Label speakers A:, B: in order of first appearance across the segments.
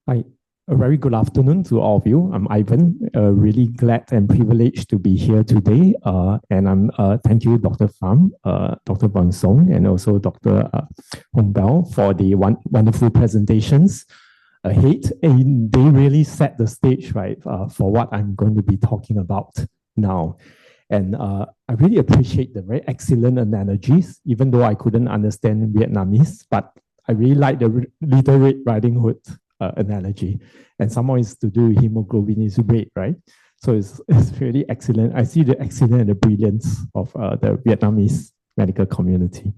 A: Hi, a very good afternoon to all of you. I'm Ivan. Really glad and privileged to be here today. And I'm thank you, Dr. Pham, Dr. Bong Song, and also Dr. Hong Bell for the wonderful presentations ahead. And they really set the stage, right, for what I'm going to be talking about now. And I really appreciate the very excellent analogies, even though I couldn't understand Vietnamese, but I really like the Little Red Riding Hood analogy, and somehow it's to do with hemoglobin is red, right? So it's really excellent. I see the excellence and the brilliance of the Vietnamese medical community.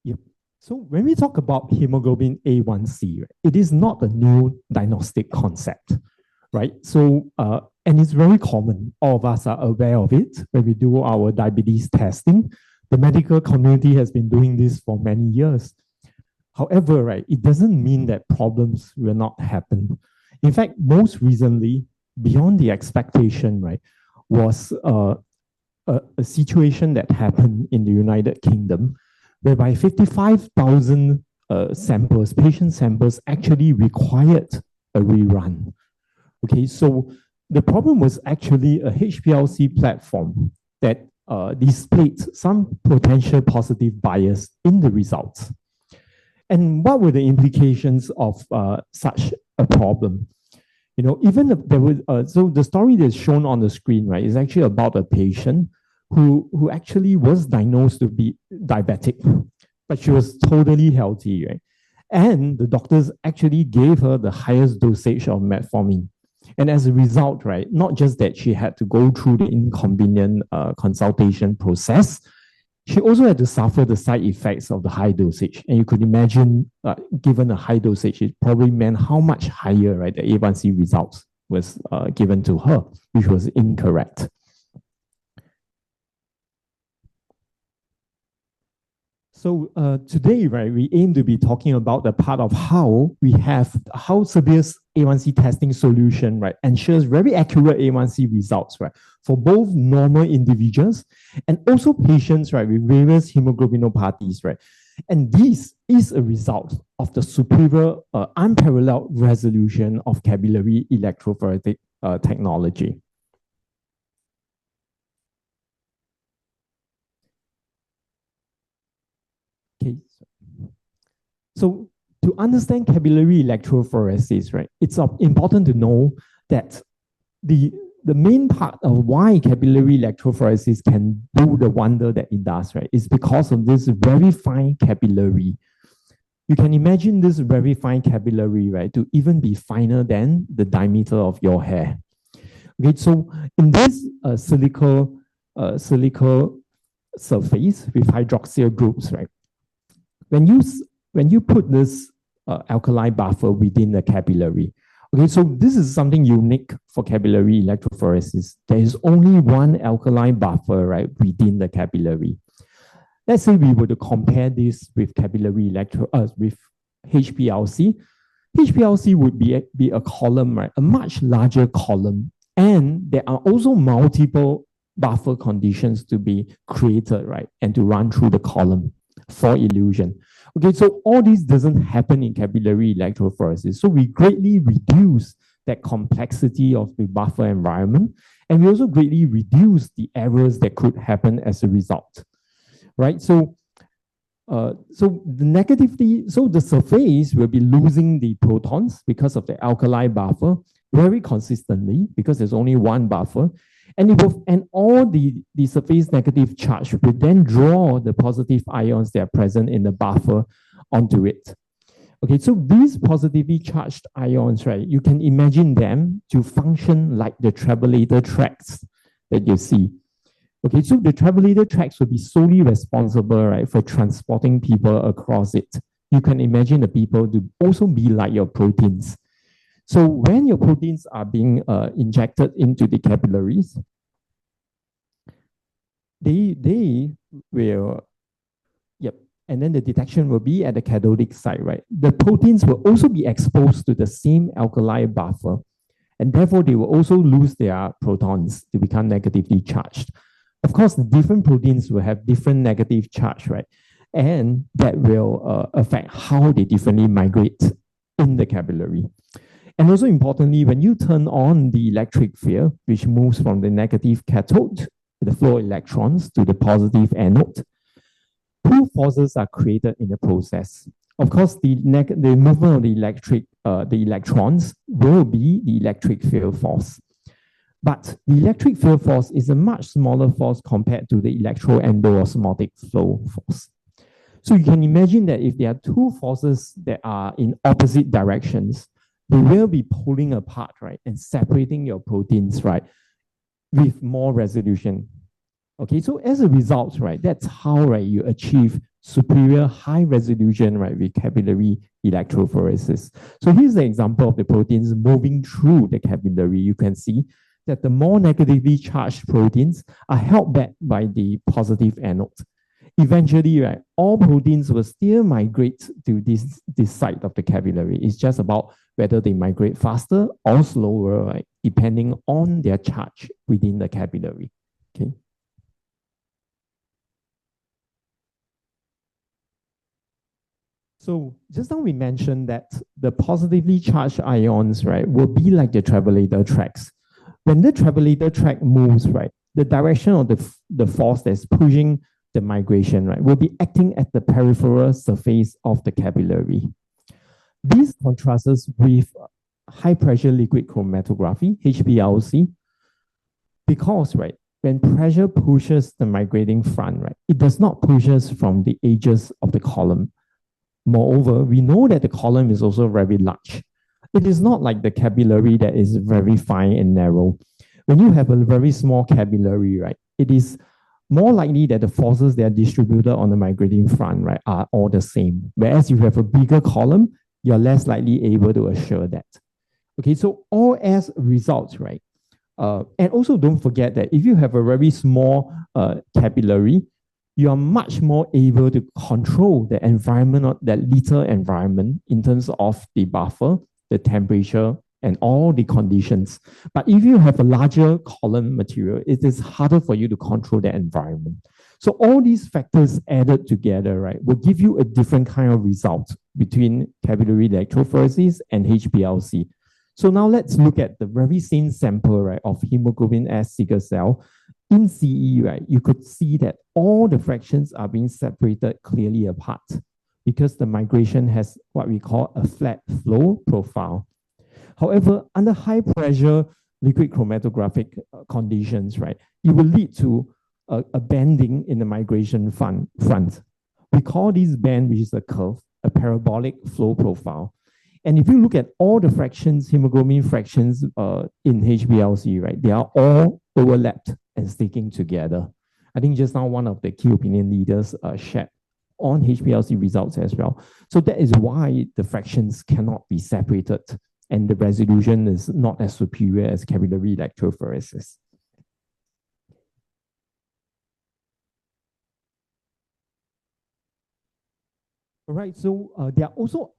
A: Yep. So when we talk about hemoglobin A1c, right, it is not a new diagnostic concept, right? So and it's very common. All of us are aware of it when we do our diabetes testing. The medical community has been doing this for many years. However, right, it doesn't mean that problems will not happen. In fact, most recently, beyond the expectation, right, was a situation that happened in the United Kingdom, whereby 55,000 patient samples actually required a rerun. Okay, so the problem was actually a HbA1c platform that displayed some potential positive bias in the results. And what were the implications of such a problem? You know, even if there was, so the story that's shown on the screen, right, is actually about a patient who actually was diagnosed to be diabetic, but she was totally healthy, right? And the doctors actually gave her the highest dosage of metformin. And as a result, right, not just that she had to go through the inconvenient consultation process, she also had to suffer the side effects of the high dosage. And you could imagine, given a high dosage, it probably meant how much higher, right, the A1c results was given to her, which was incorrect. So today, right, we aim to be talking about the part of how Sevire's A1c testing solution, right, ensures very accurate A1c results, right, for both normal individuals and also patients, right, with various hemoglobinopathies, right. And this is a result of the superior, unparalleled resolution of capillary electrophoretic technology. Okay, so to understand capillary electrophoresis, right, it's important to know that the main part of why capillary electrophoresis can do the wonder that it does, right, is because of this very fine capillary. You can imagine this very fine capillary, right, to even be finer than the diameter of your hair. Okay, so in this silica surface with hydroxyl groups, right, when you put this alkali buffer within the capillary, okay, so this is something unique for capillary electrophoresis. There is only one alkali buffer, right, within the capillary. Let's say we were to compare this with capillary with HbA1c. HbA1c would be a column, right, a much larger column, and there are also multiple buffer conditions to be created, right, and to run through the column for illusion. Okay, so all this doesn't happen in capillary electrophoresis. So we greatly reduce that complexity of the buffer environment, and we also greatly reduce the errors that could happen as a result, right? So, the surface will be losing the protons because of the alkali buffer very consistently because there's only one buffer. And all the surface negative charge will then draw the positive ions that are present in the buffer onto it. Okay, so these positively charged ions, right, you can imagine them to function like the travelator tracks that you see. Okay, so the travelator tracks will be solely responsible, right, for transporting people across it. You can imagine the people to also be like your proteins. So when your proteins are being injected into the capillaries, they will, yep, and then the detection will be at the cathodic site, right? The proteins will also be exposed to the same alkali buffer, and therefore they will also lose their protons to become negatively charged. Of course, the different proteins will have different negative charge, right? and that will affect how they differently migrate in the capillary. And also importantly, when you turn on the electric field, which moves from the negative cathode, the flow electrons, to the positive anode, two forces are created in the process. Of course, the movement of the electrons will be the electric field force. But the electric field force is a much smaller force compared to the electroendoosmotic flow force. So you can imagine that if there are two forces that are in opposite directions, they will be pulling apart, right, and separating your proteins, right, with more resolution. Okay, so as a result, right, that's how, right, you achieve superior high resolution, right, with capillary electrophoresis. So here's the example of the proteins moving through the capillary. You can see that the more negatively charged proteins are held back by the positive anode. Eventually, right, all proteins will still migrate to this side of the capillary. It's just about whether they migrate faster or slower, right, depending on their charge within the capillary. Okay. So just now we mentioned that the positively charged ions, right, will be like the travelator tracks. When the travelator track moves, right, the direction of the force that's pushing the migration, right, will be acting at the peripheral surface of the capillary. This contrasts with high pressure liquid chromatography, HbA1c, because, right, when pressure pushes the migrating front, right, it does not push us from the edges of the column. Moreover, we know that the column is also very large. It is not like the capillary that is very fine and narrow. When you have a very small capillary, right, it is more likely that the forces that are distributed on the migrating front, right, are all the same. Whereas if you have a bigger column, you're less likely able to assure that. Okay, so all as results, right? And also don't forget that if you have a very small capillary, you are much more able to control the environment, that lethal environment, in terms of the buffer, the temperature, and all the conditions. But if you have a larger column material, it is harder for you to control the environment. So all these factors added together, right, will give you a different kind of result between capillary electrophoresis and HbA1c. So now let's look at the very same sample, right, of hemoglobin S sickle cell. In CE, right, you could see that all the fractions are being separated clearly apart because the migration has what we call a flat flow profile. However, under high pressure liquid chromatographic conditions, right, it will lead to a bending in the migration front. We call this bend, which is a curve, a parabolic flow profile. And if you look at all the fractions, hemoglobin fractions in HbA1c, right, they are all overlapped and sticking together. I think just now one of the key opinion leaders shared on HbA1c results as well. So that is why the fractions cannot be separated and the resolution is not as superior as capillary electrophoresis. All right, so there are also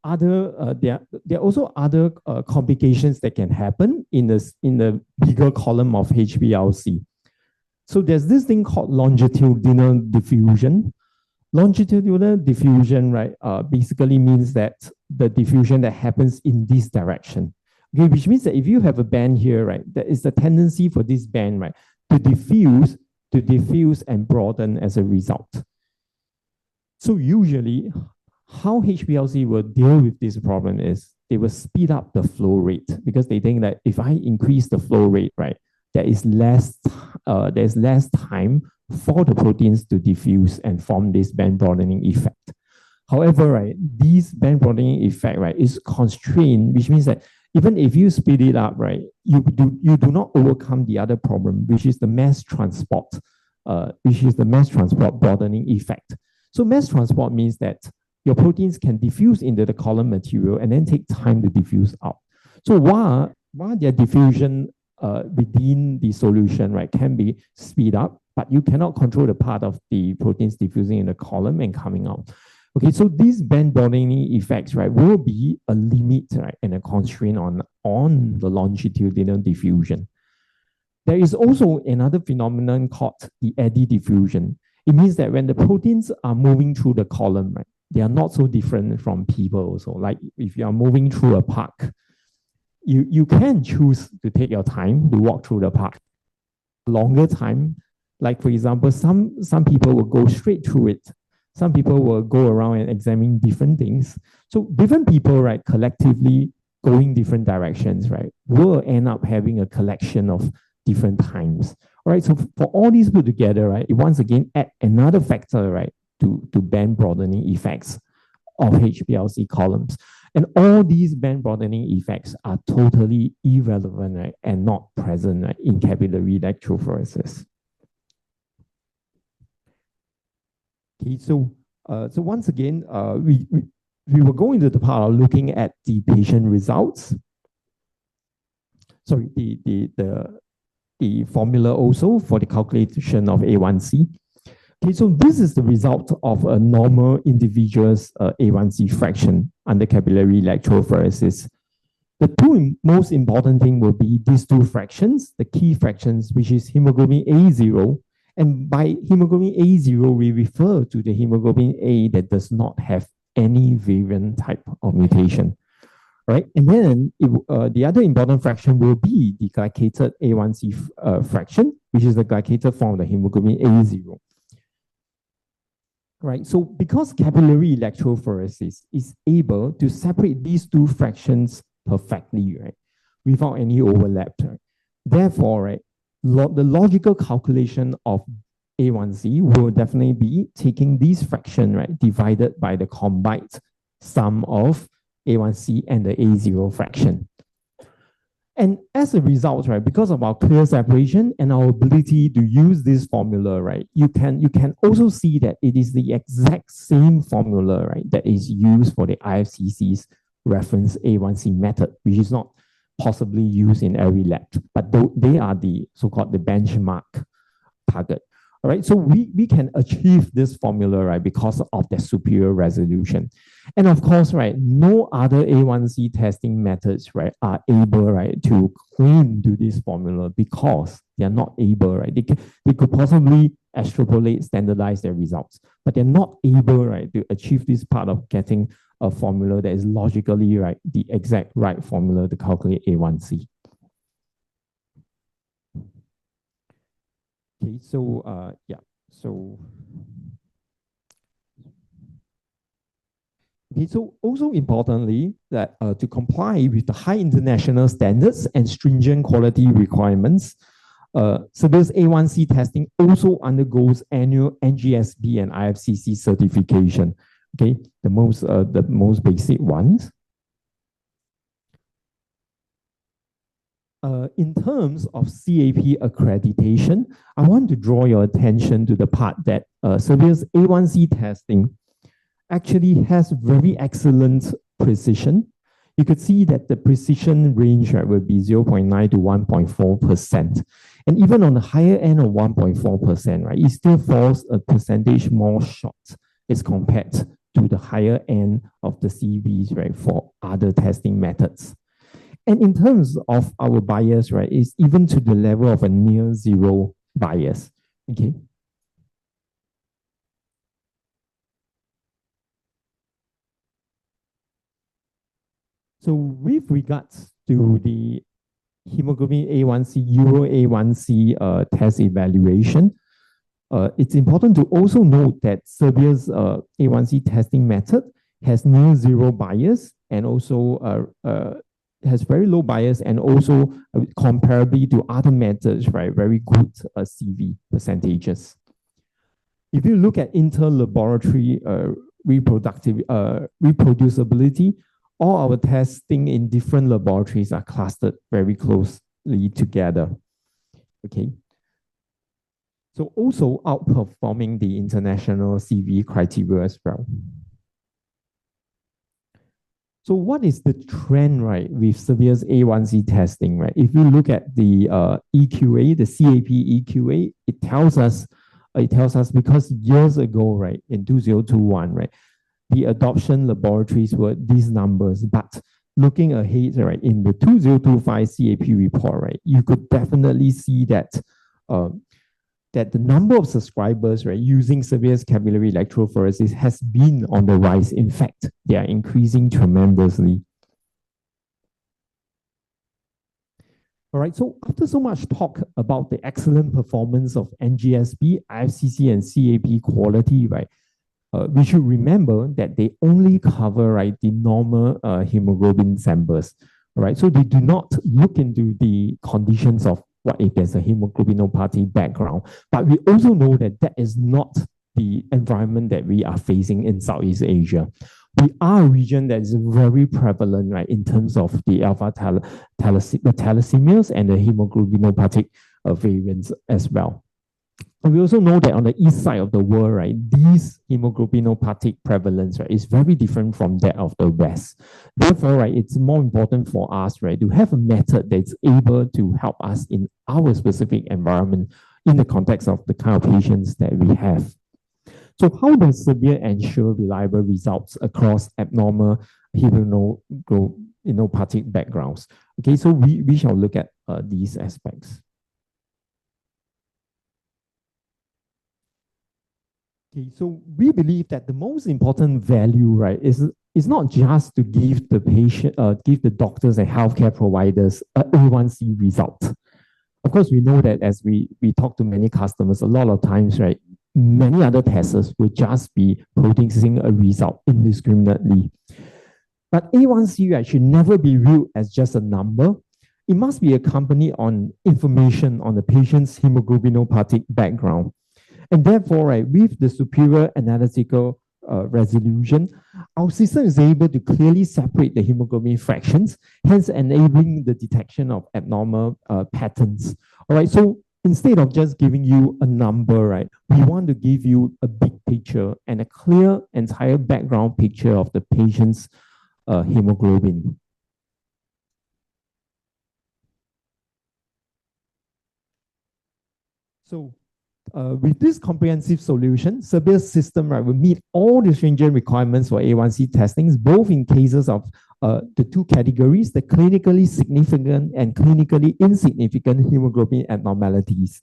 A: other complications that can happen in the bigger column of HbA1c. So there's this thing called longitudinal diffusion. Longitudinal diffusion, right, basically means that the diffusion that happens in this direction. Okay, which means that if you have a band here, right, there is a tendency for this band, right, to diffuse and broaden as a result. So usually, how HbA1c will deal with this problem is they will speed up the flow rate because they think that if I increase the flow rate, right, there's less time for the proteins to diffuse and form this band broadening effect. However, right, this band broadening effect, right, is constrained, which means that even if you speed it up, right, you do not overcome the other problem, which is the mass transport, broadening effect. So mass transport means that your proteins can diffuse into the column material and then take time to diffuse out. So while their diffusion within the solution, right, can be speed up, but you cannot control the part of the proteins diffusing in the column and coming out. Okay, so these band broadening effects, right, will be a limit, right, and a constraint on the longitudinal diffusion. There is also another phenomenon called the eddy diffusion. It means that when the proteins are moving through the column, right, they are not so different from people also. Like if you are moving through a park, you can choose to take your time to walk through the park. Longer time, like for example, some people will go straight through it. Some people will go around and examine different things. So different people, right, collectively going different directions, right, will end up having a collection of different times. All right, so for all these put together, right, it once again add another factor, right, to band broadening effects of HbA1c columns. And all these band broadening effects are totally irrelevant, right, and not present, right, in capillary electrophoresis. Okay, so once again, we will go into the part of looking at the patient results. Sorry, the formula also for the calculation of A1C. Okay, so this is the result of a normal individual's A1C fraction under capillary electrophoresis. The two most important thing will be these two fractions, the key fractions, which is hemoglobin A0. And by hemoglobin A0, we refer to the hemoglobin A that does not have any variant type of mutation. Right? And then the other important fraction will be the glycated A1C fraction, which is the glycated form of the hemoglobin A0. Right, so because capillary electrophoresis is able to separate these two fractions perfectly, right, without any overlap, right? Therefore, right, the logical calculation of A1C will definitely be taking this fraction, right, divided by the combined sum of A1C and the A0 fraction. And as a result, right, because of our clear separation and our ability to use this formula, right, you can also see that it is the exact same formula, right, that is used for the IFCC's reference A1C method, which is not possibly used in every lab, but they are the so-called the benchmark target. All right, so we can achieve this formula, right, because of the superior resolution. And of course, right, no other A1C testing methods, right, are able, right, to claim to this formula because they are not able, right, they could possibly extrapolate, standardize their results, but they're not able, right, to achieve this part of getting a formula that is logically, right, the exact right formula to calculate A1C. Okay, so yeah, so okay, so also importantly that to comply with the high international standards and stringent quality requirements, Serbia's A1C testing also undergoes annual NGSB and IFCC certification. Okay, the most basic ones. In terms of CAP accreditation, I want to draw your attention to the part that Serbia's A1C testing actually has very excellent precision. You could see that the precision range, right, will be 0.9 to 1.4%. And even on the higher end of 1.4%, right, it still falls a percentage more short as compared to the higher end of the CVs, right, for other testing methods. And in terms of our bias, right, it's even to the level of a near zero bias. Okay. So with regards to the hemoglobin A1C, Euro A1C test evaluation, it's important to also note that Serbia's A1C testing method has near zero bias and also has very low bias and also comparably to other methods, right, very good CV percentages. If you look at inter-laboratory reproducibility, all our testing in different laboratories are clustered very closely together. Okay. So also outperforming the international CV criteria as well. So what is the trend, right, with Serbia's A1C testing, right? If you look at the EQA, the CAP EQA, it tells us because years ago, right, in 2021, right, the adoption laboratories were these numbers, but looking ahead, right, in the 2025 CAP report, right, you could definitely see that that the number of subscribers, right, using severe capillary electrophoresis has been on the rise. In fact, they are increasing tremendously. All right, so after so much talk about the excellent performance of NGSP, IFCC, and CAP quality, right, we should remember that they only cover, right, the normal hemoglobin samples, right? So they do not look into the conditions of what if there's a hemoglobinopathy background. But we also know that that is not the environment that we are facing in Southeast Asia. We are a region that is very prevalent, right, in terms of the alpha thalassemia and the hemoglobinopathic variants as well. And we also know that on the east side of the world, right, these hemoglobinopathic prevalence, right, is very different from that of the west. Therefore, right, it's more important for us, right, to have a method that's able to help us in our specific environment in the context of the kind of patients that we have. So how does severe ensure reliable results across abnormal hemoglobinopathic backgrounds? Okay, so we shall look at these aspects. Okay, so we believe that the most important value, right, is not just to give the patient, give the doctors and healthcare providers a A1C result. Of course, we know that as we talk to many customers, a lot of times, right, many other tests will just be producing a result indiscriminately. But A1C, right, should never be viewed as just a number. It must be accompanied on information on the patient's hemoglobinopathic background. And therefore, right, with the superior analytical resolution, our system is able to clearly separate the hemoglobin fractions, hence enabling the detection of abnormal patterns. All right, so instead of just giving you a number, right, we want to give you a big picture and a clear entire background picture of the patient's hemoglobin. So with this comprehensive solution, Serbia's system, right, will meet all the stringent requirements for A1C testings, both in cases of the two categories, the clinically significant and clinically insignificant hemoglobin abnormalities.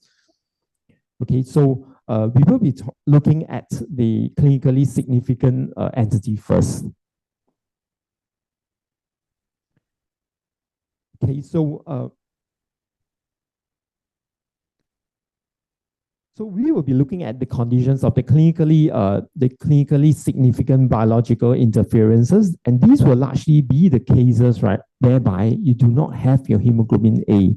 A: Okay, so we will be looking at the clinically significant entity first. Okay, so we will be looking at the conditions of the clinically significant biological interferences, and these will largely be the cases, right, whereby you do not have your hemoglobin A.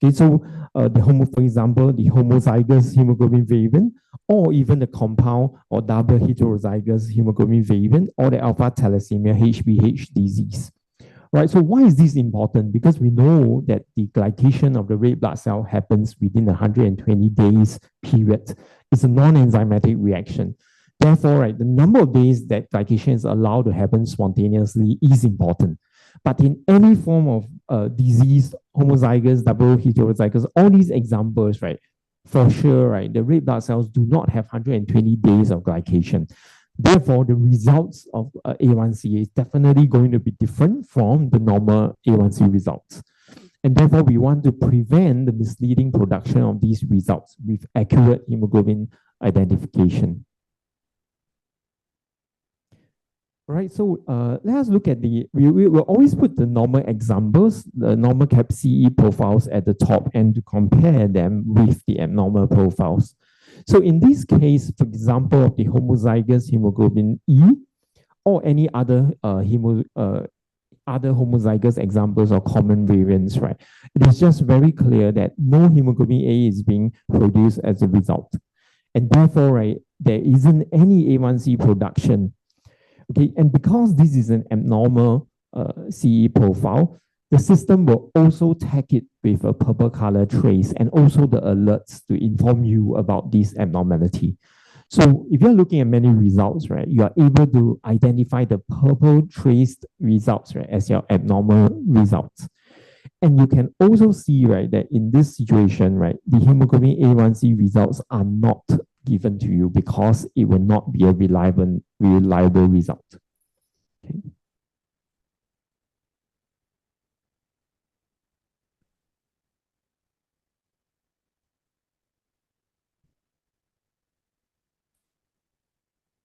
A: Okay, so for example, the homozygous hemoglobin variant, or even the compound or double heterozygous hemoglobin variant, or the alpha thalassemia HbH disease. Right, so why is this important? Because we know that the glycation of the red blood cell happens within 120 days period. It's a non-enzymatic reaction. Therefore, right, the number of days that glycation is allowed to happen spontaneously is important. But in any form of disease, homozygous, double heterozygous, all these examples, right, for sure, right, the red blood cells do not have 120 days of glycation. Therefore, the results of A1C is definitely going to be different from the normal A1C results. And therefore, we want to prevent the misleading production of these results with accurate hemoglobin identification. All right, so let us look at we will always put the normal examples, the normal CAP-CE profiles at the top and to compare them with the abnormal profiles. So in this case, for example, of the homozygous hemoglobin E or any other other homozygous examples or common variants, right? It is just very clear that no hemoglobin A is being produced as a result. And therefore, right, there isn't any A1C production. Okay, and because this is an abnormal CE profile, the system will also tag it with a purple color trace and also the alerts to inform you about this abnormality. So if you're looking at many results, right, you are able to identify the purple traced results, right, as your abnormal results. And you can also see, right, that in this situation, right, the hemoglobin A1C results are not given to you because it will not be a reliable result. Okay.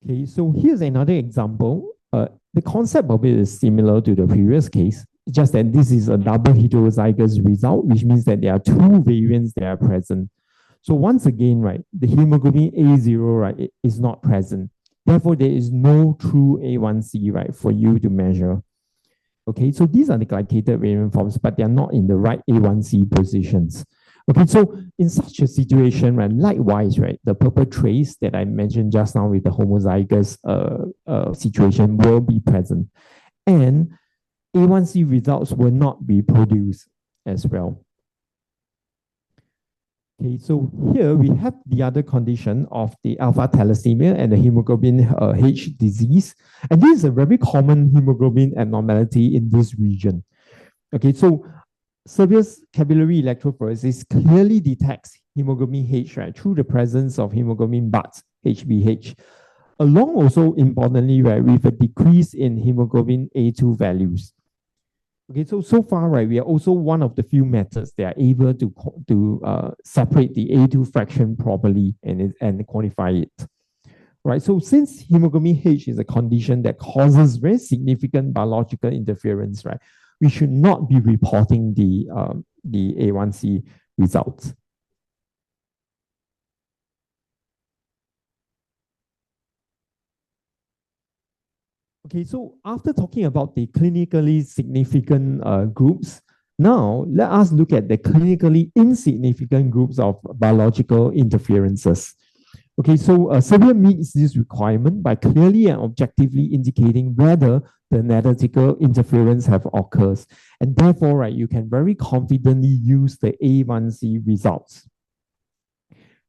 A: Okay, so here's another example. The concept of it is similar to the previous case, just that this is a double heterozygous result, which means that there are two variants that are present. So once again, right, the hemoglobin A0, right, is not present. Therefore, there is no true A1C, right, for you to measure. Okay, so these are the glycated variant forms, but they are not in the right A1C positions. Okay, so in such a situation, right, likewise, right, the purple trace that I mentioned just now with the homozygous situation will be present, and A1C results will not be produced as well. Okay, so here we have the other condition of the alpha thalassemia and the hemoglobin H disease. And this is a very common hemoglobin abnormality in this region. Okay, so Severe's capillary electrophoresis clearly detects hemoglobin H, right, through the presence of hemoglobin buds, HbH, along also importantly, right, with a decrease in hemoglobin A2 values. Okay, so far, right, we are also one of the few methods that are able to separate the A2 fraction properly and quantify it. Right, so since hemoglobin H is a condition that causes very significant biological interference, right, we should not be reporting the A1C results. Okay, so after talking about the clinically significant groups, now let us look at the clinically insignificant groups of biological interferences. Okay, so Severe meets this requirement by clearly and objectively indicating whether the analytical interference have occurs, and therefore, right, you can very confidently use the A1C results.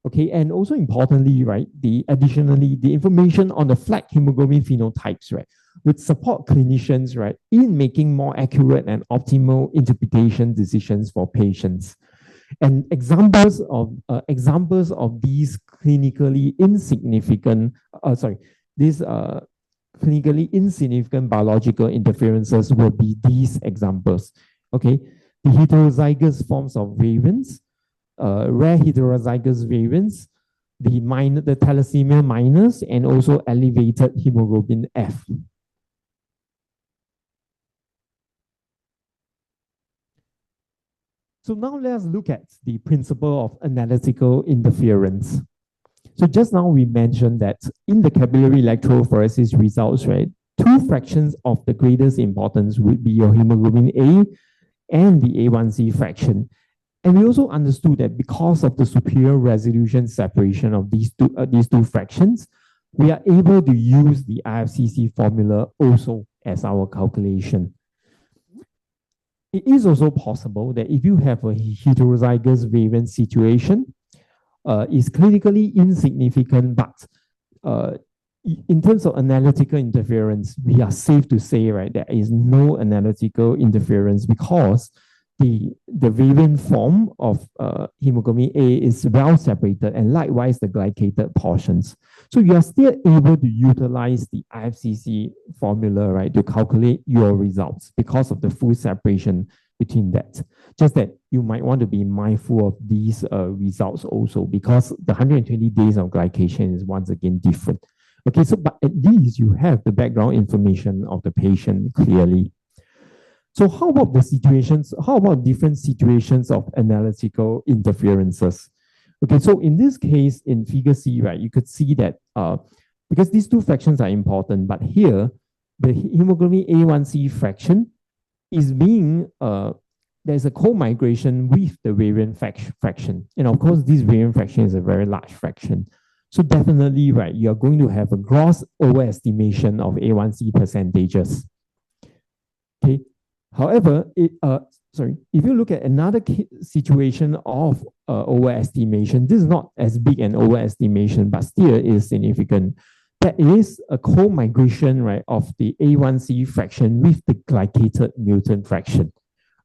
A: Okay, and also importantly, right, additionally, the information on the flat hemoglobin phenotypes, right, would support clinicians, right, in making more accurate and optimal interpretation decisions for patients. And examples of these clinically insignificant, clinically insignificant biological interferences will be these examples. Okay, the heterozygous forms of variants, rare heterozygous variants, the thalassemia minus, and also elevated hemoglobin F. So now let's look at the principle of analytical interference. So just now we mentioned that in the capillary electrophoresis results, right, two fractions of the greatest importance would be your hemoglobin A and the A1C fraction. And we also understood that because of the superior resolution separation of these two fractions, we are able to use the IFCC formula also as our calculation. It is also possible that if you have a heterozygous variant situation, is clinically insignificant, but in terms of analytical interference, we are safe to say, right, there is no analytical interference because the variant form of hemoglobin A is well separated, and likewise the glycated portions. So you are still able to utilize the IFCC formula, right, to calculate your results because of the full separation between that. Just that you might want to be mindful of these results also, because the 120 days of glycation is once again different. Okay, so but at least you have the background information of the patient clearly. So how about the situations? How about different situations of analytical interferences? Okay, so in this case, in figure C, right, you could see that because these two fractions are important, but here the hemoglobin A1C fraction is being there's a co-migration with the variant fraction, and of course, this variant fraction is a very large fraction. So definitely, right, you are going to have a gross overestimation of A1C percentages. Okay. However, if you look at another situation of overestimation, this is not as big an overestimation, but still is significant. That is a co-migration, right, of the A1C fraction with the glycated mutant fraction,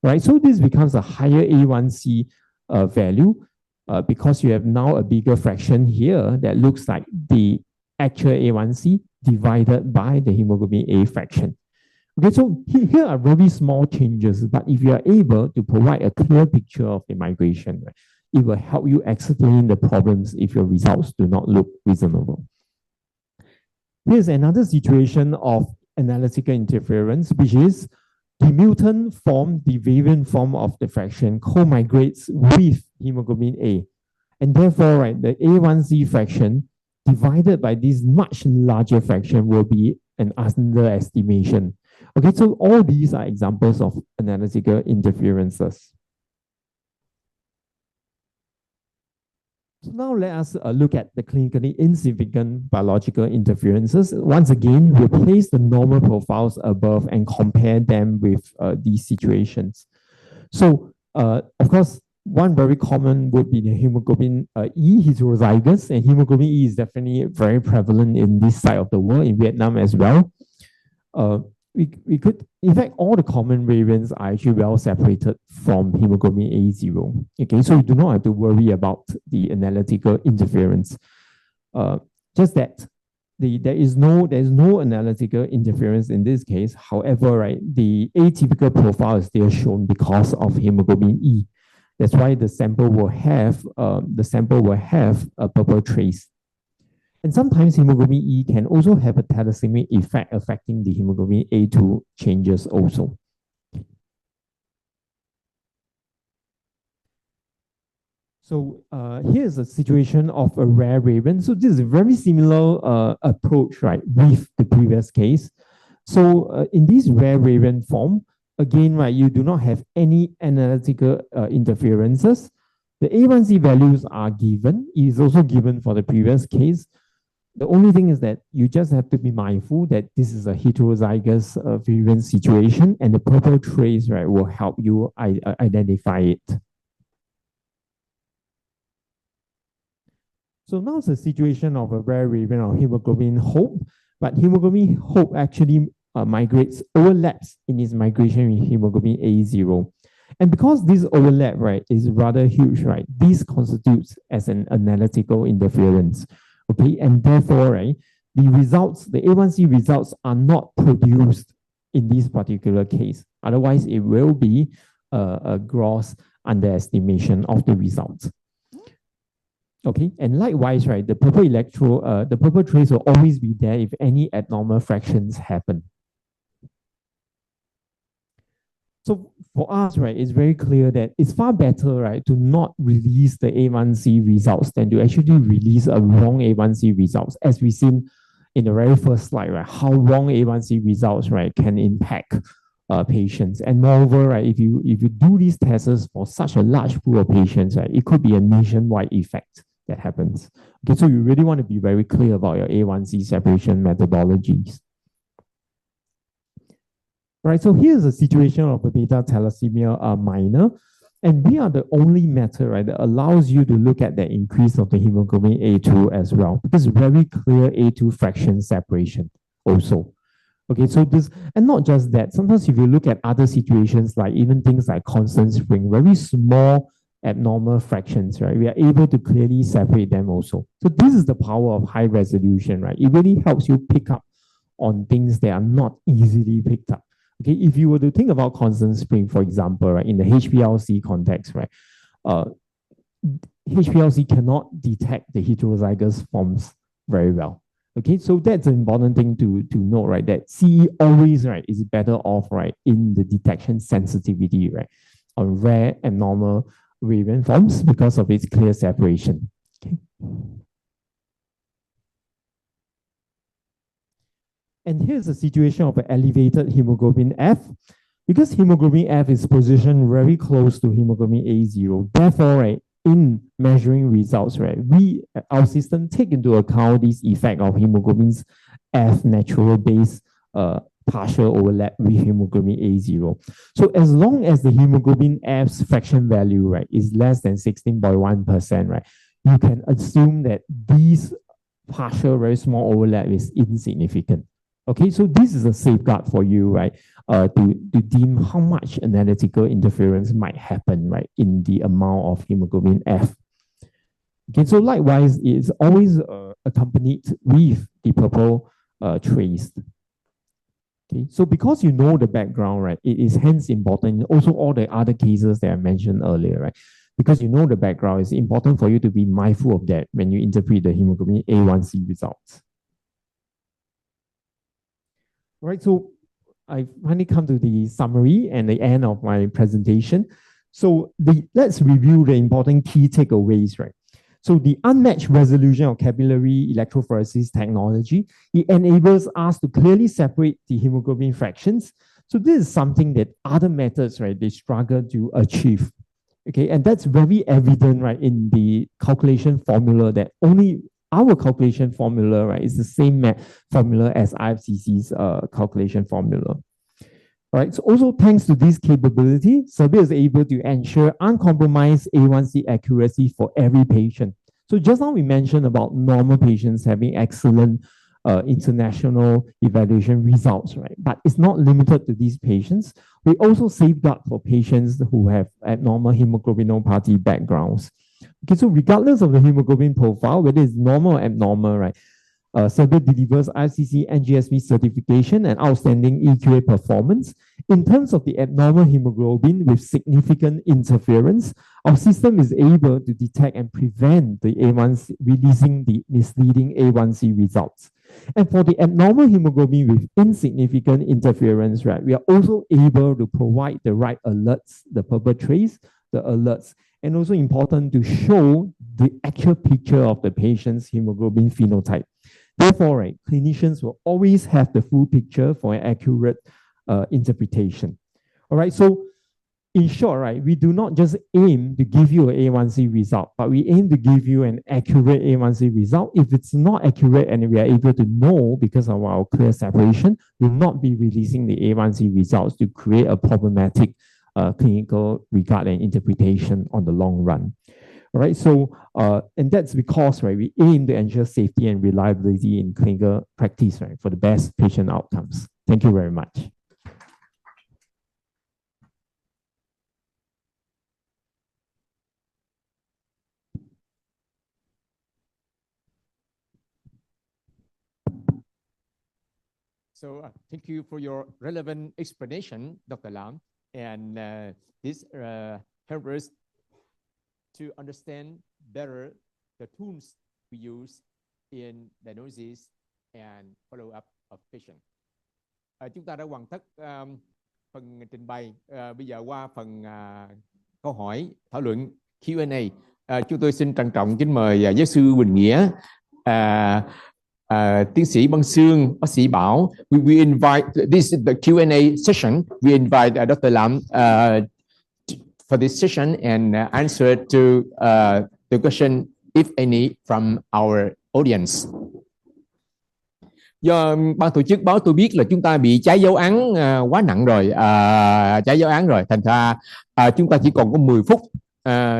A: right? So this becomes a higher A1C value because you have now a bigger fraction here that looks like the actual A1C divided by the hemoglobin A fraction. Okay, so here are very small changes, but if you are able to provide a clear picture of the migration, right, it will help you explain the problems if your results do not look reasonable. Here's another situation of analytical interference, which is the mutant form, the variant form of the fraction co-migrates with hemoglobin A. And therefore, right, the A1C fraction divided by this much larger fraction will be an underestimation. Okay, so all these are examples of analytical interferences. So now let us look at the clinically insignificant biological interferences. Once again, replace the normal profiles above and compare them with these situations. So, of course, one very common would be the hemoglobin E heterozygous, and hemoglobin E is definitely very prevalent in this side of the world, in Vietnam as well. We could, in fact, all the common variants are actually well separated from hemoglobin A0. Okay, so you do not have to worry about the analytical interference. Just that there is no analytical interference in this case. However, right, the atypical profile is still shown because of hemoglobin E. That's why the sample will have a purple trace. And sometimes hemoglobin E can also have a thalassemia effect affecting the hemoglobin A2 changes also. So here's a situation of a rare variant. So this is a very similar approach, right, with the previous case. So in this rare variant form, again, right, you do not have any analytical interferences. The A1C values are given. It is also given for the previous case. The only thing is that you just have to be mindful that this is a heterozygous variant situation, and the purple trace, right, will help you identify it. So now it's a situation of a rare variant of hemoglobin hope, but hemoglobin hope actually overlaps in its migration with hemoglobin A0. And because this overlap, right, is rather huge, right, this constitutes as an analytical interference. Okay, and therefore, right, the A1C results are not produced in this particular case. Otherwise, it will be a gross underestimation of the results. Okay, and likewise, right, the purple trace will always be there if any abnormal fractions happen. So for us, right, it's very clear that it's far better, right, to not release the A1C results than to actually release a wrong A1C results, as we've seen in the very first slide, right, how wrong A1C results, right, can impact patients. And moreover, right, if you do these tests for such a large pool of patients, right, it could be a nationwide effect that happens. Okay, so you really want to be very clear about your A1C separation methodologies. Right, so here's a situation of a beta thalassemia minor, and we are the only method, right, that allows you to look at the increase of the hemoglobin A2 as well, because very clear A2 fraction separation also. Okay, so this, and not just that, sometimes if you look at other situations, like even things like constant spring, very small abnormal fractions, right, we are able to clearly separate them also. So this is the power of high resolution, right? It really helps you pick up on things that are not easily picked up. Okay, if you were to think about constant spring, for example, right, in the HbA1c context, right, HbA1c cannot detect the heterozygous forms very well. Okay, so that's an important thing to note, right, that CE always, right, is better off, right, in the detection sensitivity, right, on rare abnormal variant forms because of its clear separation. Okay. And here's a situation of an elevated hemoglobin F. Because hemoglobin F is positioned very close to hemoglobin A0, therefore, right, in measuring results, right, our system take into account this effect of hemoglobin's F natural base partial overlap with hemoglobin A0. So as long as the hemoglobin F's fraction value, right, is less than 16.1%, right, you can assume that this partial very small overlap is insignificant. Okay, so this is a safeguard for you, right, to deem how much analytical interference might happen, right, in the amount of hemoglobin F. Okay, so likewise, it's always accompanied with the purple trace. Okay, so because you know the background, right, it is hence important. Also, all the other cases that I mentioned earlier, right, because you know the background, it's important for you to be mindful of that when you interpret the hemoglobin A1C results. Right, so I finally come to the summary and the end of my presentation. So let's review the important key takeaways, right? So the unmatched resolution of capillary electrophoresis technology, it enables us to clearly separate the hemoglobin fractions. So this is something that other methods, right, they struggle to achieve. Okay, and that's very evident, right, in the calculation formula that only our calculation formula, right, is the same formula as IFCC's calculation formula. Right. So also thanks to this capability, Serbia is able to ensure uncompromised A1C accuracy for every patient. So just now we mentioned about normal patients having excellent international evaluation results, right? But it's not limited to these patients. We also safeguard for patients who have abnormal hemoglobinopathy backgrounds. Okay, so regardless of the hemoglobin profile, whether it's normal or abnormal, right? Serbia delivers ICC NGSV certification and outstanding EQA performance. In terms of the abnormal hemoglobin with significant interference, our system is able to detect and prevent the A1C releasing the misleading A1C results. And for the abnormal hemoglobin with insignificant interference, right, we are also able to provide the right alerts, the purple trace, the alerts, and also important to show the actual picture of the patient's hemoglobin phenotype. Therefore, right, clinicians will always have the full picture for an accurate interpretation. All right, so in short, right, we do not just aim to give you an A1C result, but we aim to give you an accurate A1C result. If it's not accurate and we are able to know because of our clear separation, we'll not be releasing the A1C results to create a problematic clinical regard and interpretation on the long run. All right, so and that's because, right, we aim to ensure safety and reliability in clinical practice, right, for the best patient outcomes. Thank you very much.
B: So thank you for your relevant explanation, Dr. Lam, and this helps us to understand better the tools we use in diagnosis and follow-up of patient. Chúng ta đã hoàn tất phần trình bày. Bây giờ qua phần câu hỏi, thảo luận Q&A. Chúng tôi xin trân trọng kính mời giáo sư Quỳnh Nghĩa, tiến sĩ Băng Xương, bác sĩ Bảo. We invite, this is the Q&A session. We invite Dr. Lam for this session and answer to the question, if any, from our audience. Do ban tổ chức báo tôi biết là chúng ta bị trái dấu án quá nặng rồi, trái dấu án rồi, thành ra chúng ta chỉ còn có 10 phút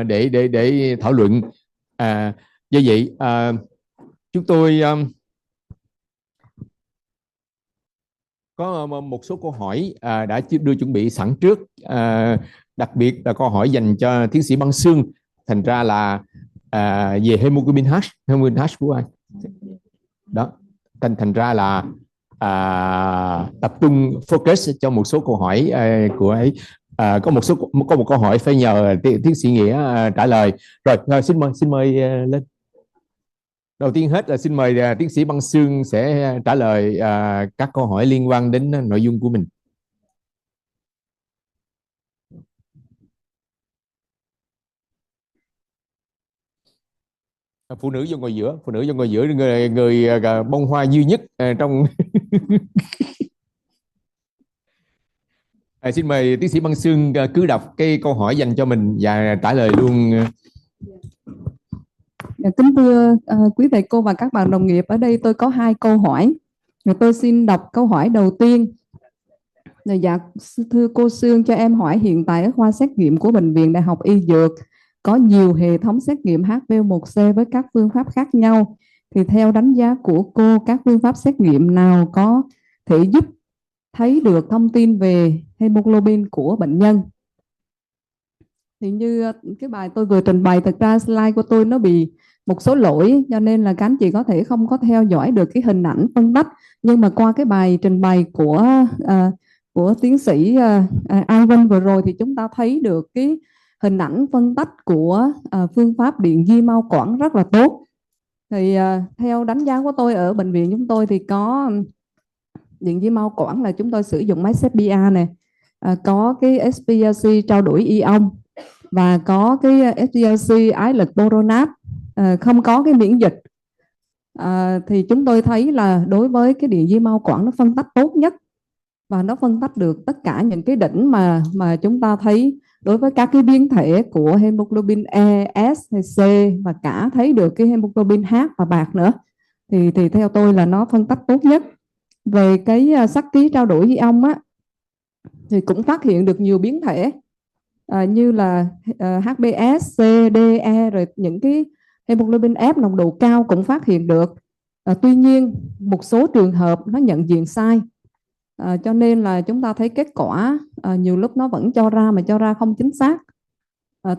B: để thảo luận. Do vậy chúng tôi có một số câu hỏi đã đưa chuẩn bị sẵn trước, đặc biệt là câu hỏi dành cho tiến sĩ Băng Xương, thành ra là về hemoglobin H của anh đó, thành ra là tập trung focus cho một số câu hỏi của ấy. Có một câu hỏi phải nhờ tiến sĩ Nghĩa trả lời. Rồi xin mời lên. Đầu tiên hết là xin mời tiến sĩ Băng Xương sẽ trả lời các câu hỏi liên quan đến nội dung của mình. Phụ nữ vô ngồi giữa, người bông hoa duy nhất trong. Xin mời tiến sĩ Băng Xương cứ đọc cái câu hỏi dành cho mình và trả lời luôn.
C: Kính thưa quý thầy cô và các bạn đồng nghiệp, ở đây tôi có 2 câu hỏi. Tôi xin đọc câu hỏi đầu tiên. Dạ, thưa cô Sương, cho em hỏi hiện tại ở khoa xét nghiệm của Bệnh viện Đại học Y Dược có nhiều hệ thống xét nghiệm HbA1c với các phương pháp khác nhau. Thì theo đánh giá của cô, các phương pháp xét nghiệm nào có thể giúp thấy được thông tin về hemoglobin của bệnh nhân? Thì như cái bài tôi vừa trình bày, thực ra slide của tôi nó bị một số lỗi, cho nên là các anh chị có thể không có theo dõi được cái hình ảnh phân tách. Nhưng mà qua cái bài trình bày của tiến sĩ Ivan vừa rồi thì chúng ta thấy được cái hình ảnh phân tách của phương pháp điện di mao quản rất là tốt. Thì theo đánh giá của tôi ở bệnh viện chúng tôi thì có điện dưới mao quản là chúng tôi sử dụng máy HbA này, có cái HbA1c trao đổi ion và có cái HbA1c ái lực boronat, không có cái miễn dịch. Thì chúng tôi thấy là đối với cái điện dưới mao quản nó phân tách tốt nhất và nó phân tách được tất cả những cái đỉnh mà chúng ta thấy đối với các cái biến thể của hemoglobin E, S hay C, và cả thấy được cái hemoglobin H và bạc nữa. Thì theo tôi là nó phân tách tốt nhất. Về cái sắc ký trao đổi ion á, thì cũng phát hiện được nhiều biến thể như là HbS, C, D, E, rồi những cái hemoglobin F nồng độ cao cũng phát hiện được. Tuy nhiên một số trường hợp nó nhận diện sai, cho nên là chúng ta thấy kết quả nhiều lúc nó vẫn cho ra mà cho ra không chính xác.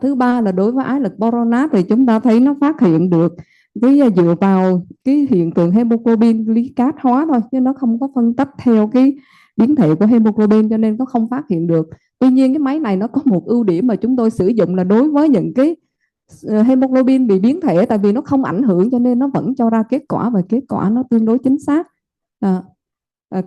C: Thứ ba là đối với ái lực boronat thì chúng ta thấy nó phát hiện được cái dựa vào cái hiện tượng hemoglobin glycat hóa thôi, chứ nó không có phân tách theo cái biến thể của hemoglobin, cho nên nó không phát hiện được. Tuy nhiên cái máy này nó có một ưu điểm mà chúng tôi sử dụng là đối với những cái hemoglobin bị biến thể, tại vì nó không ảnh hưởng cho nên nó vẫn cho ra kết quả và kết quả nó tương đối chính xác.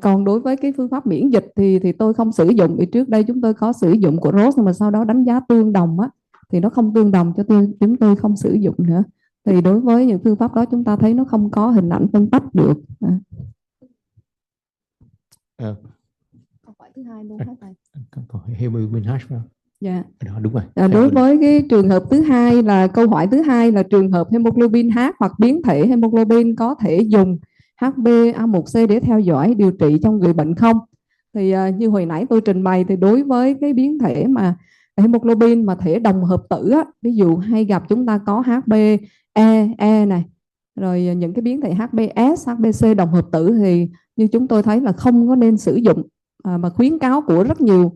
C: Còn đối với cái phương pháp miễn dịch thì tôi không sử dụng. Vì trước đây chúng tôi có sử dụng của Roche nhưng mà sau đó đánh giá tương đồng á, thì nó không tương đồng cho chúng tôi không sử dụng nữa. Thì đối với những phương pháp đó chúng ta thấy nó không có hình ảnh phân tách được. Câu hỏi thứ hai luôn hết rồi.
B: Câu hỏi hemoglobin H phải không?
C: Dạ.
B: Đó, đúng rồi.
C: Đối với cái trường hợp thứ hai là câu hỏi thứ hai là trường hợp hemoglobin H hoặc biến thể hemoglobin có thể dùng HbA1c để theo dõi điều trị trong người bệnh không? Thì như hồi nãy tôi trình bày thì đối với cái biến thể mà hemoglobin mà thể đồng hợp tử á, ví dụ hay gặp chúng ta có HbE này, rồi những cái biến thể HbS, HbC đồng hợp tử thì như chúng tôi thấy là không có nên sử dụng, mà khuyến cáo của rất nhiều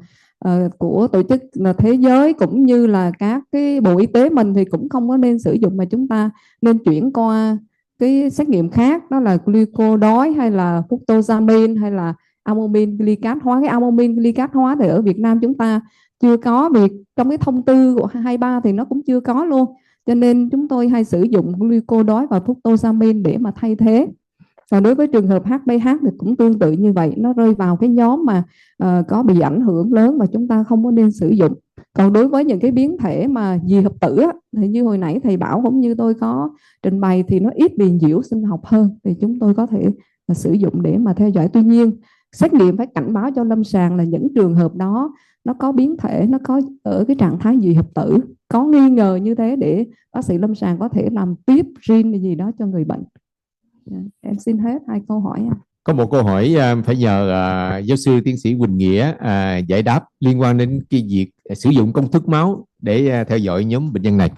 C: của tổ chức thế giới cũng như là các cái bộ y tế mình thì cũng không có nên sử dụng, mà chúng ta nên chuyển qua cái xét nghiệm khác, đó là glucodói hay là fructosamine hay là albumin glycat hóa. Cái albumin glycat hóa thì ở Việt Nam chúng ta chưa có, vì trong cái thông tư của 23 thì nó cũng chưa có luôn, cho nên chúng tôi hay sử dụng glucodói và fructosamine để mà thay thế. Và đối với trường hợp HbH thì cũng tương tự như vậy, nó rơi vào cái nhóm mà có bị ảnh hưởng lớn mà chúng ta không có nên sử dụng. Còn đối với những cái biến thể mà dị hợp tử á, thì như hồi nãy thầy Bảo cũng như tôi có trình bày thì nó ít bị nhiễu sinh học hơn, thì chúng tôi có thể sử dụng để mà theo dõi. Tuy nhiên xét nghiệm phải cảnh báo cho lâm sàng là những trường hợp đó nó có biến thể, nó có ở cái trạng thái dị hợp tử, có nghi ngờ như thế để bác sĩ lâm sàng có thể làm tiếp gene gì đó cho người bệnh. Em xin hết 2 câu hỏi.
B: Có một câu hỏi phải nhờ giáo sư tiến sĩ Quỳnh Nghĩa giải đáp liên quan đến cái việc sử dụng công thức máu để theo dõi nhóm bệnh nhân này.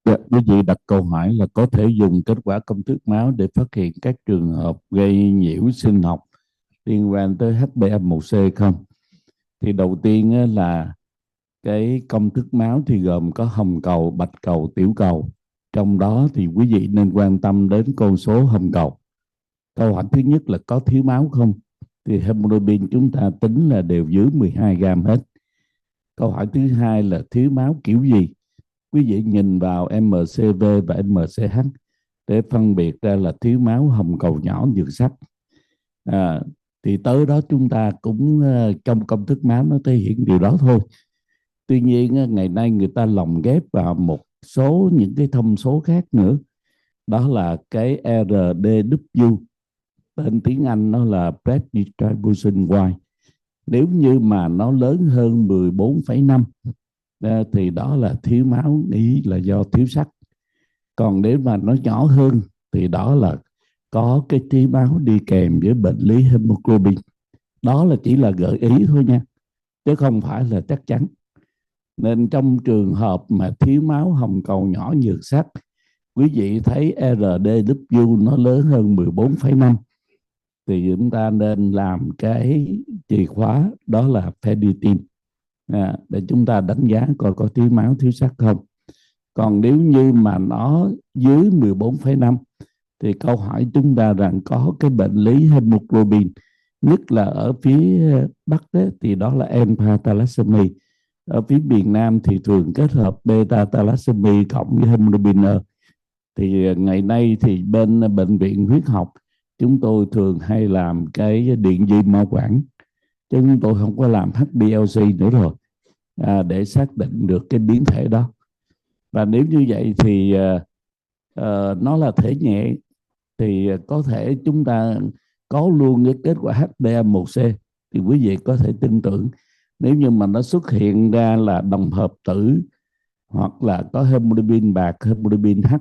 D: Dạ, quý vị đặt câu hỏi là có thể dùng kết quả công thức máu để phát hiện các trường hợp gây nhiễu sinh học liên quan tới HbA1c không? Thì đầu tiên là cái công thức máu thì gồm có hồng cầu, bạch cầu, tiểu cầu. Trong đó thì quý vị nên quan tâm đến con số hồng cầu. Câu hỏi thứ nhất là có thiếu máu không? Thì hemoglobin chúng ta tính là đều dưới 12 gram hết. Câu hỏi thứ hai là thiếu máu kiểu gì? Quý vị nhìn vào MCV và MCH để phân biệt ra là thiếu máu hồng cầu nhỏ nhược sắc. Thì tới đó chúng ta cũng trong công thức máu nó thể hiện điều đó thôi. Tuy nhiên ngày nay người ta lồng ghép vào một số những cái thông số khác nữa, đó là cái RDW, tên tiếng Anh nó là Blood Distribution Y. Nếu như mà nó lớn hơn 14,5 thì đó là thiếu máu, nghĩ là do thiếu sắt. Còn nếu mà nó nhỏ hơn thì đó là có cái thiếu máu đi kèm với bệnh lý hemoglobin. Đó là chỉ là gợi ý thôi nha, chứ không phải là chắc chắn. Nên trong trường hợp mà thiếu máu hồng cầu nhỏ nhược sắc, quý vị thấy RDW nó lớn hơn 14,5 thì chúng ta nên làm cái chìa khóa đó là ferritin để chúng ta đánh giá coi có thiếu máu thiếu sắt không. Còn nếu như mà nó dưới 14,5 thì câu hỏi chúng ta rằng có cái bệnh lý hemoglobin, nhất là ở phía Bắc đó, thì đó là alpha thalassemia. Ở phía miền Nam thì thường kết hợp beta thalassemia cộng với hemoglobin E. Thì ngày nay thì bên bệnh viện huyết học chúng tôi thường hay làm cái điện di mao quản, chứ chúng tôi không có làm HbA1c nữa rồi, để xác định được cái biến thể đó. Và nếu như vậy thì nó là thể nhẹ, thì có thể chúng ta có luôn cái kết quả HbA1c, thì quý vị có thể tin tưởng. Nếu như mà nó xuất hiện ra là đồng hợp tử, hoặc là có hemoglobin bạc, hemoglobin H,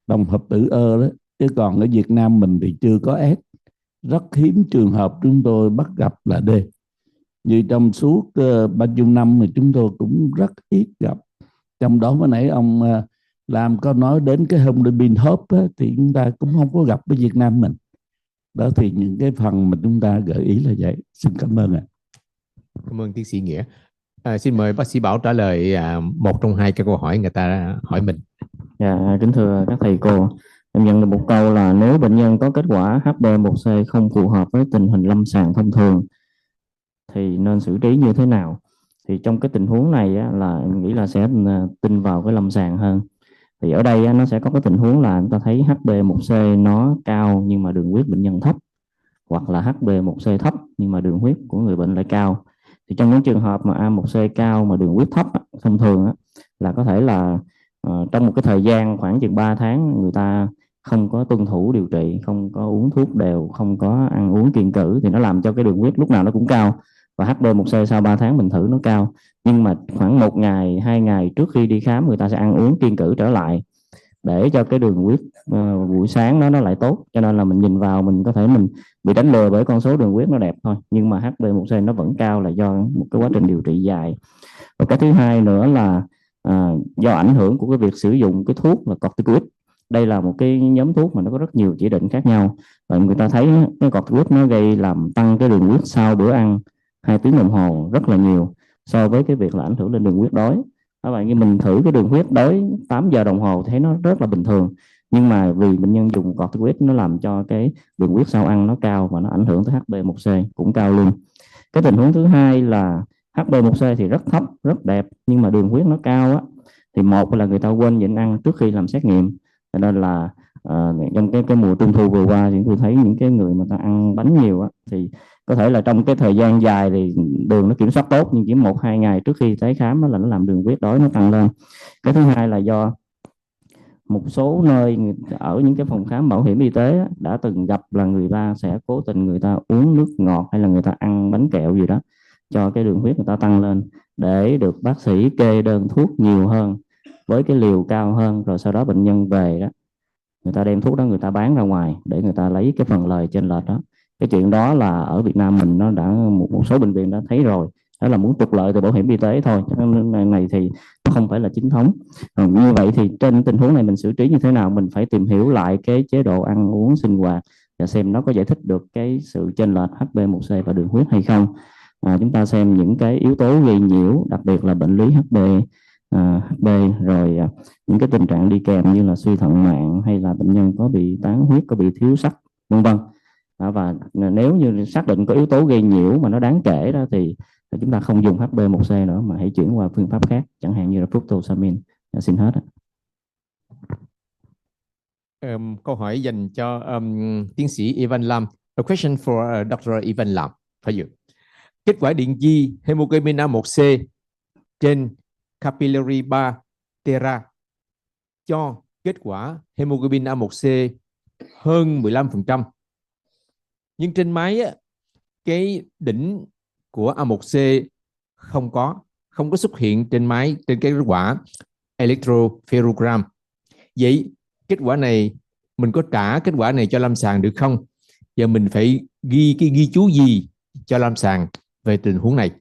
D: đồng hợp tử đó, chứ còn ở Việt Nam mình thì chưa có S. Rất hiếm trường hợp chúng tôi bắt gặp là D. Như trong suốt bao nhiêu năm thì chúng tôi cũng rất ít gặp. Trong đó mới nãy ông làm có nói đến cái hemoglobin hốp thì chúng ta cũng không có gặp ở Việt Nam mình. Đó thì những cái phần mà chúng ta gợi ý là vậy. Xin cảm ơn ạ.
B: Cảm ơn tiến sĩ Nghĩa. Xin mời bác sĩ Bảo trả lời một trong hai cái câu hỏi người ta hỏi mình.
E: Dạ, kính thưa các thầy cô, em nhận được một câu là nếu bệnh nhân có kết quả HbA1c không phù hợp với tình hình lâm sàng thông thường thì nên xử trí như thế nào? Thì trong cái tình huống này là em nghĩ là sẽ tin vào cái lâm sàng hơn. Thì ở đây nó sẽ có cái tình huống là chúng ta thấy HbA1c nó cao nhưng mà đường huyết bệnh nhân thấp, hoặc là HbA1c thấp nhưng mà đường huyết của người bệnh lại cao. Thì trong những trường hợp mà A1c cao mà đường huyết thấp thông thường là có thể là trong một cái thời gian khoảng chừng 3 tháng người ta không có tuân thủ điều trị, không có uống thuốc đều, không có ăn uống kiêng cữ, thì nó làm cho cái đường huyết lúc nào nó cũng cao. Và HbA1c sau 3 tháng mình thử nó cao, nhưng mà khoảng 1 ngày 2 ngày trước khi đi khám người ta sẽ ăn uống kiêng cữ trở lại để cho cái đường huyết buổi sáng nó lại tốt. Cho nên là mình nhìn vào mình có thể mình bị đánh lừa bởi con số đường huyết nó đẹp thôi, nhưng mà HbA1c nó vẫn cao là do một cái quá trình điều trị dài. Và cái thứ hai nữa là do ảnh hưởng của cái việc sử dụng cái thuốc là corticoid. Đây là một cái nhóm thuốc mà nó có rất nhiều chỉ định khác nhau, và người ta thấy cái corticoid nó gây làm tăng cái đường huyết sau bữa ăn 2 tiếng đồng hồ rất là nhiều so với cái việc là ảnh hưởng lên đường huyết đói. Các bạn, như mình thử cái đường huyết đói 8 giờ đồng hồ thấy nó rất là bình thường, nhưng mà vì bệnh nhân dùng corticoid nó làm cho cái đường huyết sau ăn nó cao và nó ảnh hưởng tới HbA1c cũng cao luôn. Cái tình huống thứ hai là HbA1c thì rất thấp, rất đẹp, nhưng mà đường huyết nó cao thì một là người ta quên nhịn ăn trước khi làm xét nghiệm. Cho nên là trong cái mùa trung thu vừa qua thì tôi thấy những cái người mà ta ăn bánh nhiều thì có thể là trong cái thời gian dài thì đường nó kiểm soát tốt, nhưng chỉ 1-2 ngày trước khi tới khám là nó làm đường huyết đói nó tăng lên. Cái thứ hai là do một số nơi ở những cái phòng khám bảo hiểm y tế đã từng gặp là người ta sẽ cố tình người ta uống nước ngọt hay là người ta ăn bánh kẹo gì đó cho cái đường huyết người ta tăng lên, để được bác sĩ kê đơn thuốc nhiều hơn với cái liều cao hơn, rồi sau đó bệnh nhân về đó người ta đem thuốc đó người ta bán ra ngoài để người ta lấy cái phần lời trên lệch đó. Cái chuyện đó là ở Việt Nam mình nó đã một số bệnh viện đã thấy rồi, đó là muốn trục lợi từ bảo hiểm y tế thôi, cho nên này thì nó không phải là chính thống. Như vậy thì trên tình huống này mình xử trí như thế nào? Mình phải tìm hiểu lại cái chế độ ăn uống sinh hoạt và xem nó có giải thích được cái sự chênh lệch HbA1c và đường huyết hay không. Chúng ta xem những cái yếu tố gây nhiễu, đặc biệt là bệnh lý HB, rồi những cái tình trạng đi kèm như là suy thận mạng, hay là bệnh nhân có bị tán huyết, có bị thiếu sắt, vân vân. Và nếu như xác định có yếu tố gây nhiễu mà nó đáng kể đó thì chúng ta không dùng HbA1c nữa mà hãy chuyển qua phương pháp khác, chẳng hạn như là fructosamine. Xin hết.
B: Câu hỏi dành cho tiến sĩ Ivan Lam. A question for Dr. Ivan Lam. For you. Kết quả điện di hemoglobin A1c trên capillary bar Tera cho kết quả hemoglobin A1c hơn 15%. Nhưng trên máy cái đỉnh của A1c không có xuất hiện trên máy, trên cái kết quả electropherogram. Vậy kết quả này mình có trả kết quả này cho lâm sàng được không? Giờ mình phải ghi cái ghi chú gì cho lâm sàng về tình huống này?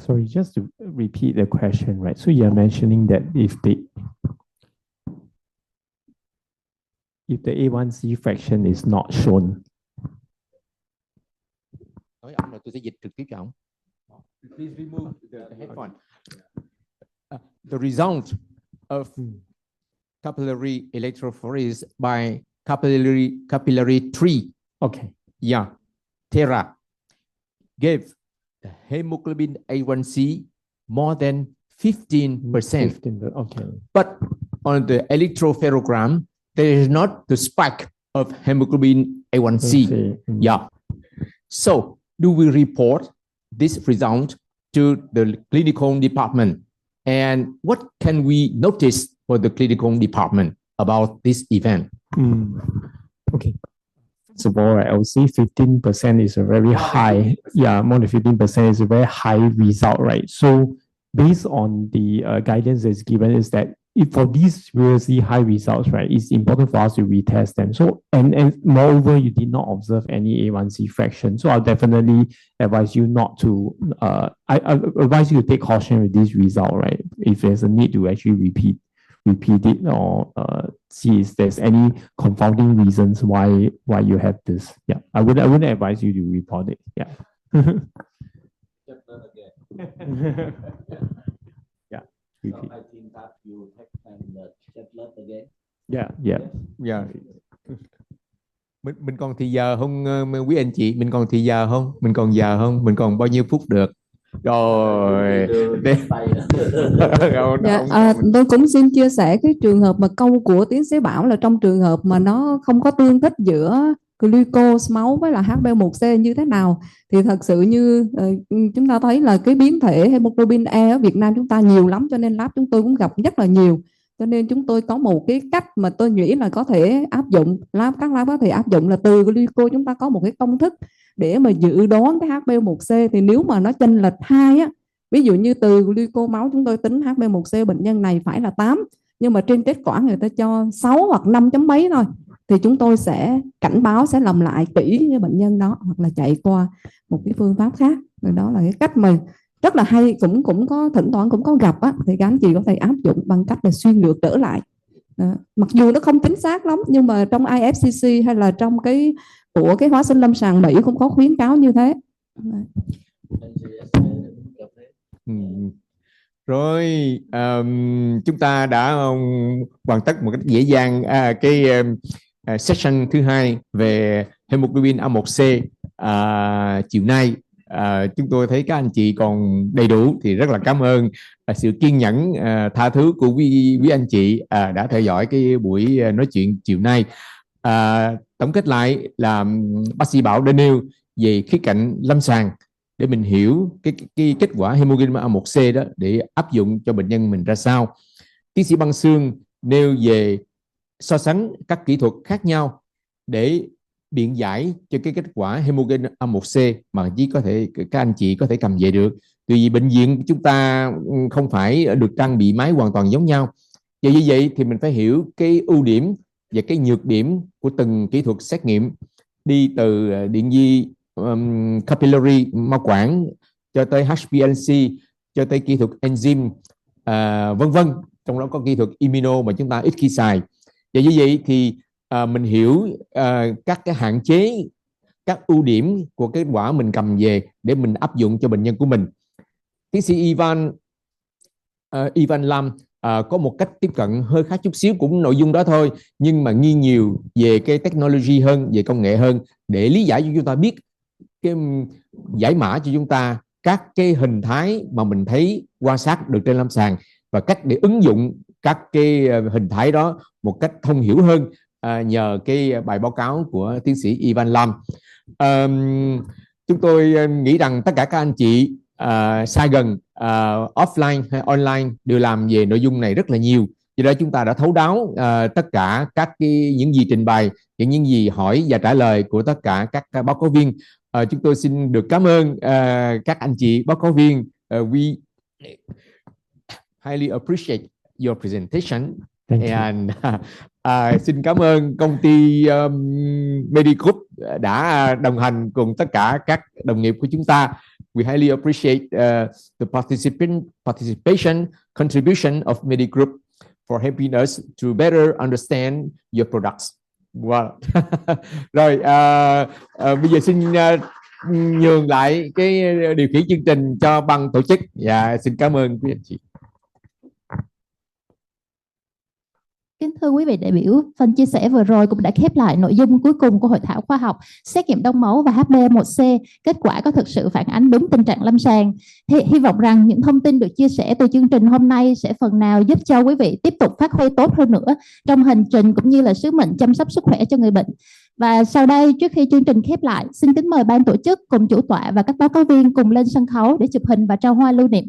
A: Sorry, just to repeat the question, right? So you're mentioning that if the if the A1C fraction is not shown.
B: Nói ông là tôi sẽ dịch trực tiếp cho ông. Please remove the headphone. The result of capillary electrophoresis by capillary tree,
A: Okay.
B: yeah, Terra, gave the hemoglobin A1C more than 15%.
A: 15, okay.
B: But on the electropherogram, there is not the spike of hemoglobin A1C. Yeah. So, do we report this result to the clinical department? And what can we notice for the clinical department about this event?
A: Okay. First of all, I would say 15% is a very high, more than 15% is a very high result, right? So based on the guidance that's given is that if for these seriously high results, right, it's important for us to retest them. So, and moreover, you did not observe any A1C fraction. So I'll definitely advise you not to, I advise you to take caution with this result, right? If there's a need to actually repeat it or see if there's any confounding reasons why you have this. Yeah, I wouldn't advise you to report it. Yeah. Yeah. Repeat.
D: I think that you take and check blood again.
A: Yeah.
B: Mình còn thì giờ không quý anh chị, mình còn thì giờ không? Mình còn giờ không? Mình còn bao nhiêu phút được? Rồi.
C: Tôi cũng xin chia sẻ cái trường hợp mà câu của tiến sĩ Bảo là trong trường hợp mà nó không có tương thích giữa glucose máu với là HbA1c như thế nào, thì thật sự như chúng ta thấy là cái biến thể hemoglobin E ở Việt Nam chúng ta nhiều lắm, cho nên lab chúng tôi cũng gặp rất là nhiều. Cho nên chúng tôi có một cái cách mà tôi nghĩ là có thể áp dụng, các lab có thể áp dụng là từ glucose chúng ta có một cái công thức để mà dự đoán cái HbA1c. Thì nếu mà nó chênh lệch 2 á, ví dụ như từ glucose máu chúng tôi tính HbA1c bệnh nhân này phải là 8, nhưng mà trên kết quả người ta cho 6 hoặc 5 chấm mấy thôi, thì chúng tôi sẽ cảnh báo, sẽ làm lại kỹ với bệnh nhân đó, hoặc là chạy qua một cái phương pháp khác. Rồi đó là cái cách mà rất là hay, cũng có thỉnh thoảng cũng có gặp á, thì các anh chị có thể áp dụng bằng cách là suy ngược trở lại. Đó. Mặc dù nó không chính xác lắm, nhưng mà trong IFCC hay là trong cái của cái hóa sinh lâm sàng Mỹ cũng có khuyến cáo như thế.
B: Rồi chúng ta đã hoàn tất một cách dễ dàng cái session thứ 2 về hemoglobin A1c chiều nay. Chúng tôi thấy các anh chị còn đầy đủ thì rất là cảm ơn sự kiên nhẫn tha thứ của quý anh chị đã theo dõi cái buổi nói chuyện chiều nay. Tổng kết lại là bác sĩ Bảo đã nêu về khía cạnh lâm sàng để mình hiểu cái kết quả hemoglobin A1c đó để áp dụng cho bệnh nhân mình ra sao. Tiến sĩ Băng Xương nêu về so sánh các kỹ thuật khác nhau để biện giải cho cái kết quả hemoglobin A1c mà chỉ có thể các anh chị có thể cầm về được. Tuy vì bệnh viện của chúng ta không phải được trang bị máy hoàn toàn giống nhau. Và như vậy thì mình phải hiểu cái ưu điểm và cái nhược điểm của từng kỹ thuật xét nghiệm, đi từ điện di capillary mao quản cho tới HbA1c, cho tới kỹ thuật enzyme vân vân, trong đó có kỹ thuật immuno mà chúng ta ít khi xài. Và như vậy thì mình hiểu các cái hạn chế, các ưu điểm của kết quả mình cầm về để mình áp dụng cho bệnh nhân của mình. Tiến sĩ Ivan Lam có một cách tiếp cận hơi khác chút xíu, cũng nội dung đó thôi, nhưng mà nghiêng nhiều về cái technology hơn, về công nghệ hơn, để lý giải cho chúng ta biết, cái giải mã cho chúng ta các cái hình thái mà mình thấy quan sát được trên lâm sàng và cách để ứng dụng các cái hình thái đó một cách thông hiểu hơn nhờ cái bài báo cáo của tiến sĩ Ivan Lam. Chúng tôi nghĩ rằng tất cả các anh chị xa gần, offline hay online đều làm về nội dung này rất là nhiều. Vì đó chúng ta đã thấu đáo tất cả các những gì trình bày, những gì hỏi và trả lời của tất cả các báo cáo viên. Chúng tôi xin được cảm ơn các anh chị báo cáo viên. We highly appreciate your presentation. And xin cảm ơn công ty Medicgroup đã đồng hành cùng tất cả các đồng nghiệp của chúng ta. We highly appreciate the participation contribution of Medicgroup for helping us to better understand your products. Wow. Rồi bây giờ xin nhường lại cái điều khiển chương trình cho ban tổ chức. Dạ, xin cảm ơn quý anh chị.
F: Kính thưa quý vị đại biểu, phần chia sẻ vừa rồi cũng đã khép lại nội dung cuối cùng của hội thảo khoa học xét nghiệm đông máu và HbA1c. Kết quả có thực sự phản ánh đúng tình trạng lâm sàng. Hy vọng rằng những thông tin được chia sẻ từ chương trình hôm nay sẽ phần nào giúp cho quý vị tiếp tục phát huy tốt hơn nữa trong hành trình cũng như là sứ mệnh chăm sóc sức khỏe cho người bệnh. Và sau đây, trước khi chương trình khép lại, xin kính mời ban tổ chức cùng chủ tọa và các báo cáo viên cùng lên sân khấu để chụp hình và trao hoa lưu niệm.